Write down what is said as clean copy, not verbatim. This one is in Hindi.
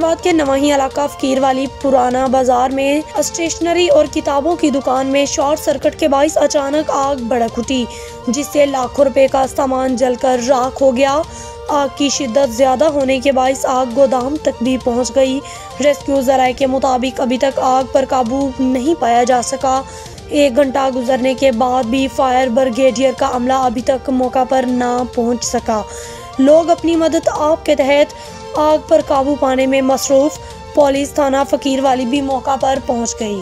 फैसलाबाद के नवाही इलाका फकीरवाली पुराना बाजार में स्टेशनरी और किताबों की दुकान में शॉर्ट सर्किट के बाइस अचानक आग भड़क उठी, जिससे लाखों रुपए का सामान जलकर राख हो गया। आग की शिद्दत ज्यादा होने के बाइस आग गोदाम तक भी पहुंच गई। रेस्क्यू जराये के मुताबिक अभी तक आग पर काबू नहीं पाया जा सका। 1 घंटा गुजरने के बाद भी फायर ब्रिगेडियर का अमला अभी तक मौका पर ना पहुंच सका। लोग अपनी मदद आप के तहत आग पर काबू पाने में मसरूफ। पुलिस थाना फकीरवाली भी मौका पर पहुंच गई।